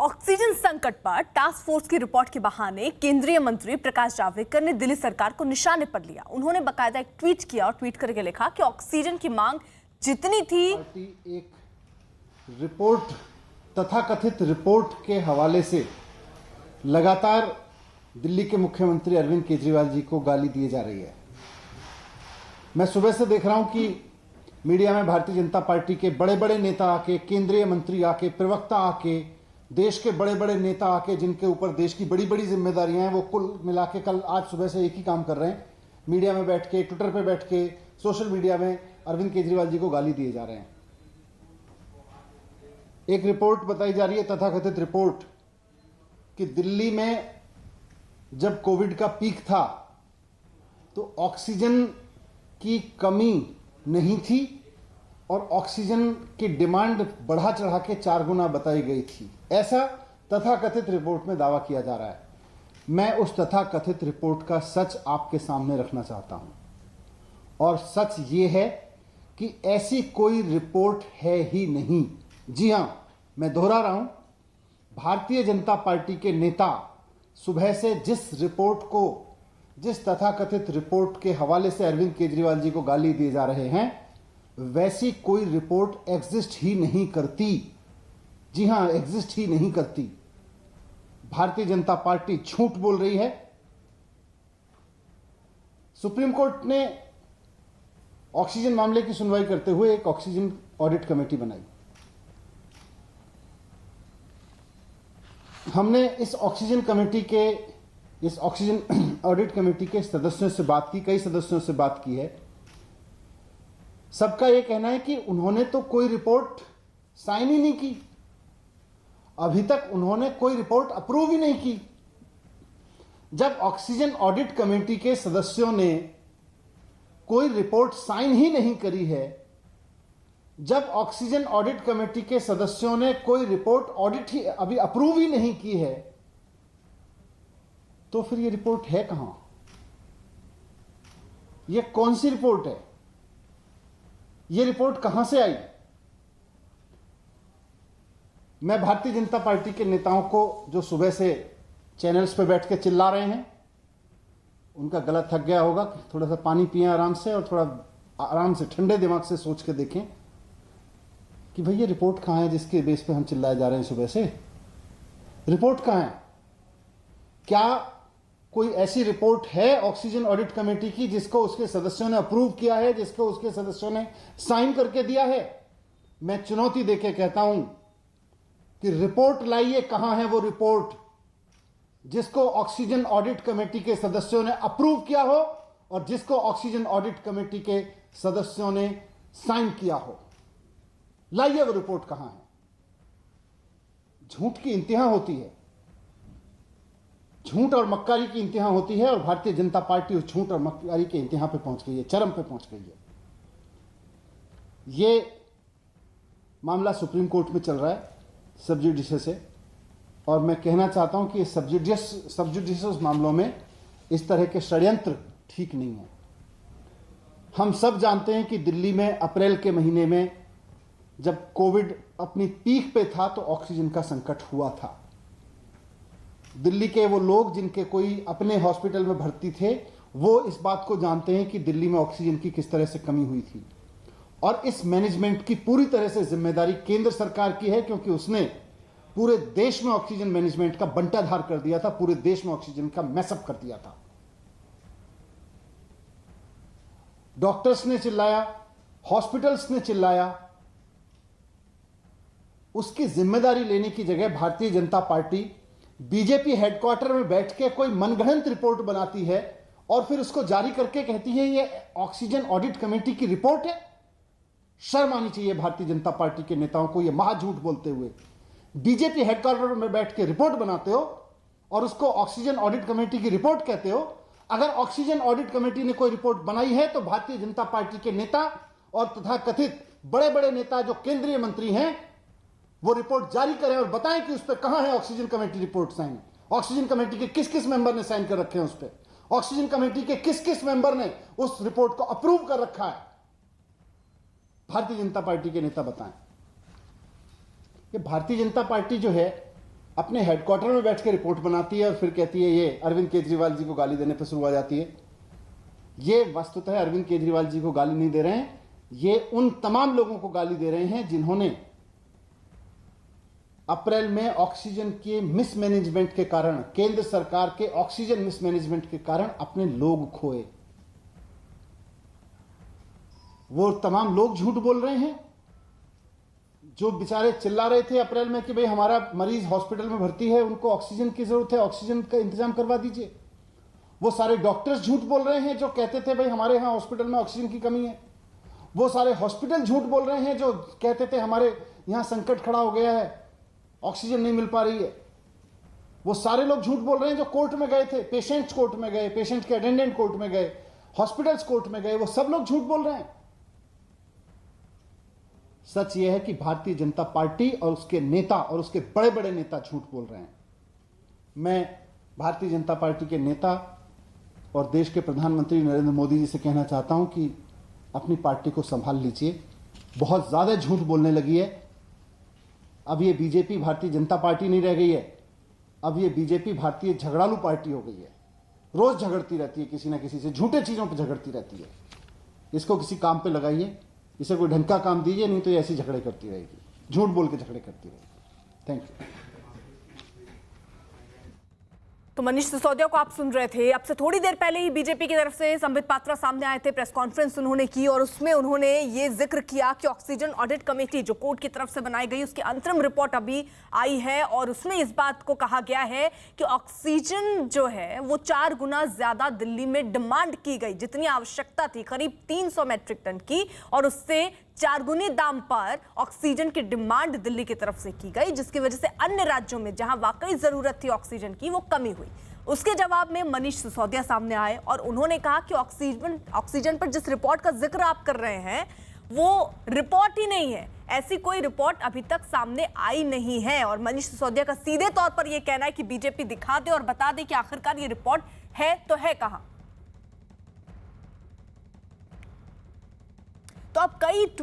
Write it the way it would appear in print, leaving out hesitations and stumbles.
Oxygen संकट पर task force की रिपोर्ट के बहाने केंद्रीय मंत्री प्रकाश जावड़ेकर ने दिल्ली सरकार को निशाने पर लिया। उन्होंने बकायदा एक ट्वीट किया और ट्वीट करके लिखा कि ऑक्सीजन की मांग जितनी थी, एक रिपोर्ट तथाकथित रिपोर्ट के हवाले से लगातार दिल्ली के मुख्यमंत्री अरविंद केजरीवाल जी को गाली दी जा रही है। मैं सुबह से देख रहा हूं कि मीडिया में भारतीय जनता पार्टी के बड़े बड़े नेता आके, केंद्रीय मंत्री आके, प्रवक्ता आके, देश के बड़े बड़े नेता आके, जिनके ऊपर देश की बड़ी बड़ी जिम्मेदारियां हैं, वो कुल मिला के कल आज सुबह से एक ही काम कर रहे हैं, मीडिया में बैठ के, ट्विटर पे बैठ के, सोशल मीडिया में अरविंद केजरीवाल जी को गाली दिए जा रहे हैं। एक रिपोर्ट बताई जा रही है, तथाकथित रिपोर्ट, कि दिल्ली में जब कोविड का पीक था तो ऑक्सीजन की कमी नहीं थी और ऑक्सीजन की डिमांड बढ़ा चढ़ा के 4 गुना बताई गई थी। ऐसा तथाकथित रिपोर्ट में दावा किया जा रहा है। मैं उस तथाकथित रिपोर्ट का सच आपके सामने रखना चाहता हूं, और सच ये है कि ऐसी कोई रिपोर्ट है ही नहीं। जी हां, मैं दोहरा रहा हूं, भारतीय जनता पार्टी के नेता सुबह से जिस तथाकथित रिपोर्ट के हवाले से अरविंद केजरीवाल जी को गाली दिए जा रहे हैं, वैसी कोई रिपोर्ट एग्जिस्ट ही नहीं करती। जी हां, एग्जिस्ट ही नहीं करती। भारतीय जनता पार्टी झूठ बोल रही है। सुप्रीम कोर्ट ने ऑक्सीजन मामले की सुनवाई करते हुए एक ऑक्सीजन ऑडिट कमेटी बनाई। हमने इस ऑक्सीजन ऑडिट कमेटी के सदस्यों से बात की, कई सदस्यों से बात की है। सबका यह कहना है कि उन्होंने तो कोई रिपोर्ट साइन ही नहीं की, अभी तक उन्होंने कोई रिपोर्ट अप्रूव ही नहीं की। जब ऑक्सीजन ऑडिट कमेटी के सदस्यों ने कोई रिपोर्ट साइन ही नहीं करी है, जब ऑक्सीजन ऑडिट कमेटी के सदस्यों ने कोई रिपोर्ट ऑडिट ही अभी अप्रूव ही नहीं की है, तो फिर ये रिपोर्ट है कहां? ये कौन सी रिपोर्ट है? ये रिपोर्ट कहां से आई? मैं भारतीय जनता पार्टी के नेताओं को, जो सुबह से चैनल्स पे बैठ के चिल्ला रहे हैं, उनका गला थक गया होगा, थोड़ा सा पानी पिएं आराम से, और थोड़ा आराम से ठंडे दिमाग से सोच के देखें कि भाई ये रिपोर्ट कहां है जिसके बेस पे हम चिल्लाए जा रहे हैं सुबह से। रिपोर्ट कहां है? क्या कोई ऐसी रिपोर्ट है ऑक्सीजन ऑडिट कमेटी की जिसको उसके सदस्यों ने अप्रूव किया है, जिसको उसके सदस्यों ने साइन करके दिया है? मैं चुनौती देके कहता हूं कि रिपोर्ट लाइए। कहां है वो रिपोर्ट जिसको ऑक्सीजन ऑडिट कमेटी के सदस्यों ने अप्रूव किया हो और जिसको ऑक्सीजन ऑडिट कमेटी के सदस्यों ने साइन किया हो? लाइए वो रिपोर्ट कहां है। झूठ की इंतहा होती है, झूठ और मक्कारी की इंतहा होती है, और भारतीय जनता पार्टी उस झूठ और मक्कारी के इंतहा पे पहुंच गई है, चरम पे पहुंच गई है। ये मामला सुप्रीम कोर्ट में चल रहा है सब जुडिशियस से, और मैं कहना चाहता हूं कि इस सब जुडिशियस मामलों में इस तरह के षड्यंत्र ठीक नहीं है। हम सब जानते हैं कि दिल्ली में अप्रैल के महीने में जब कोविड अपनी पीक पे था तो ऑक्सीजन का संकट हुआ था। दिल्ली के वो लोग जिनके कोई अपने हॉस्पिटल में भर्ती थे, वो इस बात को जानते हैं कि दिल्ली में ऑक्सीजन की किस तरह से कमी हुई थी, और इस मैनेजमेंट की पूरी तरह से जिम्मेदारी केंद्र सरकार की है, क्योंकि उसने पूरे देश में ऑक्सीजन मैनेजमेंट का बंटाधार कर दिया था, पूरे देश में ऑक्सीजन का मैसअप कर दिया था। डॉक्टर्स ने चिल्लाया, हॉस्पिटल्स ने चिल्लाया, उसकी जिम्मेदारी लेने की जगह Bharatiya Janata party BJP headquarter में बैठ के कोई मनगढ़ंत रिपोर्ट बनाती है और फिर उसको जारी करके कहती है ये ऑक्सीजन ऑडिट कमेटी की रिपोर्ट है। शर्म आनी चाहिए भारतीय जनता पार्टी के नेताओं को, ये महाझूठ बोलते हुए। बीजेपी हेडक्वार्टर में बैठ के रिपोर्ट बनाते हो और उसको ऑक्सीजन ऑडिट कमेटी की रिपोर्ट कहते हो। अगर ऑक्सीजन ऑडिट कमेटी ने कोई रिपोर्ट बनाई है तो भारतीय जनता पार्टी के नेता और तथाकथित बड़े बड़े नेता जो केंद्रीय मंत्री हैं, वो रिपोर्ट जारी करें और बताएं कि उस पर कहां है oxygen committee report sign. Oxygen committee के किस किस मेंबर ने साइन कर रखे हैं उस पर? ऑक्सीजन कमेटी के किस किस मेंबर ने उस रिपोर्ट को अप्रूव कर रखा है? भारतीय जनता पार्टी के नेता बताएं। कि भारतीय जनता पार्टी जो है अपने हेडक्वार्टर में बैठ के रिपोर्ट बनाती है और फिर कहती है ये अरविंद केजरीवाल जी को गाली देने पर शुरू हो जाती है। ये वस्तुतः अरविंद केजरीवाल जी को गाली नहीं दे रहे हैं, ये उन तमाम लोगों को गाली दे रहे हैं जिन्होंने अप्रैल में ऑक्सीजन के मिसमैनेजमेंट के कारण, केंद्र सरकार के ऑक्सीजन मिसमैनेजमेंट के कारण अपने लोग खोए। वो तमाम लोग झूठ बोल रहे हैं जो बेचारे चिल्ला रहे थे अप्रैल में कि भाई हमारा मरीज हॉस्पिटल में भर्ती है, उनको ऑक्सीजन की जरूरत है, ऑक्सीजन का इंतजाम करवा दीजिए। वो सारे डॉक्टर्स झूठ बोल रहे हैं जो कहते थे भाई हमारे यहां हॉस्पिटल में ऑक्सीजन की कमी है। वो सारे हॉस्पिटल झूठ बोल रहे हैं जो कहते थे हमारे यहां संकट खड़ा हो गया है, ऑक्सीजन नहीं मिल पा रही है। वो सारे लोग झूठ बोल रहे हैं जो कोर्ट में गए थे, पेशेंट्स कोर्ट में गए, पेशेंट के अटेंडेंट कोर्ट में गए, हॉस्पिटल्स कोर्ट में गए, वो सब लोग झूठ बोल रहे हैं। सच यह है कि भारतीय जनता पार्टी और उसके नेता और उसके बड़े बड़े नेता झूठ बोल रहे हैं। मैं भारतीय जनता पार्टी के नेता और देश के प्रधानमंत्री नरेंद्र मोदी जी से कहना चाहता हूं कि अपनी पार्टी को संभाल लीजिए, बहुत ज्यादा झूठ बोलने लगी है। अब ये बीजेपी भारतीय जनता पार्टी नहीं रह गई है, अब ये बीजेपी भारतीय झगड़ालू पार्टी हो गई है। रोज झगड़ती रहती है किसी ना किसी से, झूठे चीजों पर झगड़ती रहती है। इसको किसी काम पे लगाइए, इसे कोई ढंग का काम दीजिए, नहीं तो ये ऐसी झगड़े करती रहेगी, झूठ बोल के झगड़े करती रहेगी। Thank you. तो मनीष सिसोदिया को आप सुन रहे थे। अब से थोड़ी देर पहले ही बीजेपी की तरफ से संबित पात्रा सामने आए थे, प्रेस कॉन्फ्रेंस उन्होंने की और उसमें उन्होंने ये जिक्र किया कि ऑक्सीजन ऑडिट कमेटी जो कोर्ट की तरफ से बनाई गई उसकी अंतरिम रिपोर्ट अभी आई है और उसमें इस बात को कहा गया है कि ऑक्सीजन जो है वो 4 गुना ज्यादा दिल्ली में डिमांड की गई, जितनी आवश्यकता थी करीब 300 मैट्रिक टन की, और उससे 4 गुने दाम पर ऑक्सीजन की डिमांड दिल्ली की तरफ से की गई, जिसकी वजह से अन्य राज्यों में जहां वाकई जरूरत थी ऑक्सीजन की वो कमी हुई। उसके जवाब में मनीष सिसोदिया सामने आए और उन्होंने कहा कि ऑक्सीजन पर जिस रिपोर्ट का जिक्र आप कर रहे हैं वो रिपोर्ट ही नहीं है, ऐसी कोई रिपोर्ट अभी तक सामने आई नहीं है। और मनीष सिसोदिया का सीधे तौर पर यह कहना है कि बीजेपी दिखा दे और बता दे कि आखिरकार ये रिपोर्ट है तो है कहां। तो अब कई ट्वीट